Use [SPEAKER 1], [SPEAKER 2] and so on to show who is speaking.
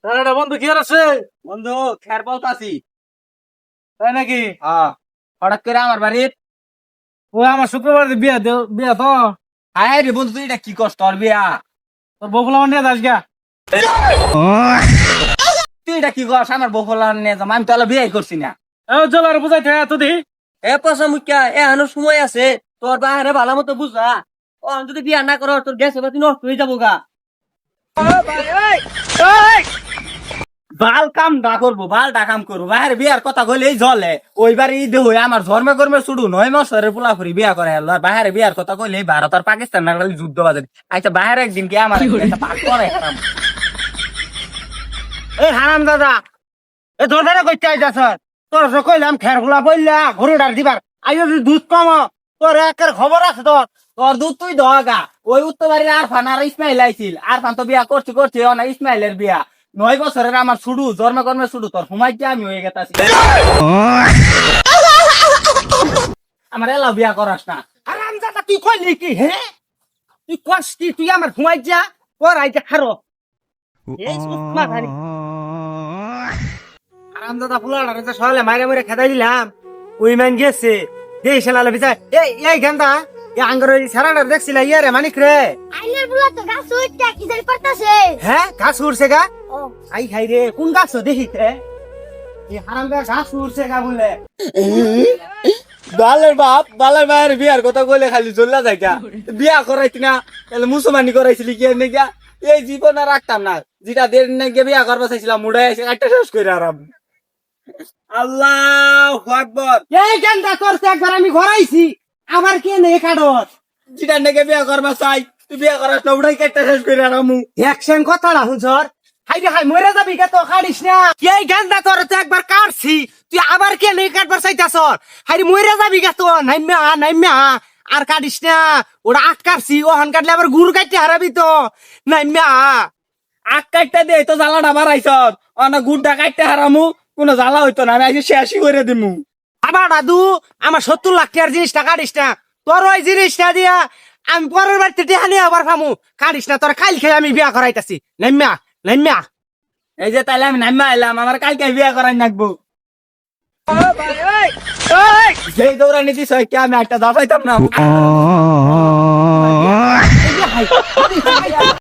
[SPEAKER 1] তাহলে বন্ধু কি আর আছে?
[SPEAKER 2] বন্ধু খের বলতাছি।
[SPEAKER 1] তাই নাকি?
[SPEAKER 2] হঠাৎ করে আমার বাড়ির
[SPEAKER 1] ও আমার শুক্রবার বিয়া দেও, বিয়া তো
[SPEAKER 2] আয় রে বন্ধু, তুই এটা কি কষ্ট তোর বিয়া?
[SPEAKER 1] তোর বউ ফুলা নিয়ে যাস গা।
[SPEAKER 2] তুই এটা কি কর? আমার বউ ফলার নিয়ে যাম, আমি তো বিয়ে করছি না।
[SPEAKER 1] চল আর বুঝাইতে এত দিহি।
[SPEAKER 2] এ পয়সা মুখ্যা এখনো সময় আছে, তোর বাহারে ভালো মতো বুঝা। ও যদি বিয়া না করো তোর গ্যাস পাতি নষ্ট হয়ে যাবো গা। বাল কাম ডা করবো, বাল ডা কাম করবো, বাহারে বিয়ার কথা কইলেই জলে। ওইবার ঈদ হয়ে আমার ধর্মে কর্মে শুধু 9 মাসের পোলাপুরি বিয়া করে হলো। বাহারে বিয়ার কথা কইলেই ভারত আর পাকিস্তান না যুদ্ধ বাজে। আচ্ছা বাহারে একদিন কি আমার পাক করে হারাম।
[SPEAKER 1] এ হারাম দাদা, এ তোর ধারে কইতে আইতাছ? তোর সে কইলাম খের ফুলা বললা গরুটার দিবার আইও যদি দুধ কম তোর একের খবর আছে তোর।
[SPEAKER 2] তোর দুধ তুই দগা। ওই উত্তর বাড়ির আরফান আর ইসমাইল আইছিল। আরফান তো বিয়া করছি না ইসমাইলের বিয়া। 9 বছরের আমার শুরু জন্মে কর্মে শুরু, তোর হুমাইতে আমি হয়ে গেতাছি। আমার এলাও বিয়া করাস না।
[SPEAKER 1] হারাম দাদা তুই কইলি কি? হে তুই কস কি? তুই আমার ঘুমাই যা পর আইতে খারো। এই সুতমা ধারি হারাম দাদা ফুলাটারে যে সকালে মাইরে মাইরে খেদাই দিলাম, ওই মান গেছে দেই শালালে বিচার। এই গান্দা এ আঙ্গর ওই সারাটা দেখছিলা ইয়ারে মানিক রে?
[SPEAKER 3] আইনার বুলা তো গাছ উঠতে কি জানি করতেছে।
[SPEAKER 1] হ্যাঁ ঘাস উড়ছে গা।
[SPEAKER 3] ও
[SPEAKER 1] আই খাই রে কোন গাছ দেখিতে? এই হারাম দাদা ঘাস উড়ছে গা বলে।
[SPEAKER 2] বালের বাপ বালের মায়ের বিয়ার কথা কইলে খালি চল্লা যাইতা। বিয়া করাইতি না তাহলে মুসলমানি করাইছিলি কি এনে গিয়া? এই জীবন আর রাখতাম না। যেটা দেড় না গিয়ে বিয়া করবা চাইছিলাম মুড়াই এসে একটা শেষ করে আরাম। আল্লাহু আকবার।
[SPEAKER 1] এই গান্দা করছে একবার আমি ঘরাইছি আবার কে নে কাডত?
[SPEAKER 2] যেটা নাকি বিয়া করবা চাই তুই বিয়া করাস না, উড়াই একটা শেষ করে আরামু।
[SPEAKER 1] একশন কথা না হুনছর। হাই রে হাই মরে যাবি কে তো কাটিস না। এই গান্দা তোর তো একবার কাটছি তুই আবার কে নে কাটবার চাইতাছ? হাই রে মরে যাবি কে তো নাইমা আর কাটিস না। ওটা আটকাছি ওহন কাটলে আবার গুড় কাটতে হারাবি তো। নাইমা
[SPEAKER 2] আগ কাটতে দে তো জ্বালাটা বাড়াইছ। অনা গুড়টা কাটতে হারামু, কোনো জ্বালা হইতো না, আমি আজকে শেষই করে দিমু।
[SPEAKER 1] আবার দাদু আমার 70 লাখ টাকার জিনিসটা কাটিস না। তোর ওই জিনিসটা দিয়া আমি পরের বাড়িতে টেহা নিয়ে আবার খামু। কাটিস না তোর কাল খেয়ে আমি বিয়া করাইতাছি। নাইমা
[SPEAKER 2] এই যে তাইলে আমি নামা এলাম, আমার কালকে বিয়া করাই নাকবো। যেই দৌড়ানি দিছ কি আমি একটা দাবাইতাম না।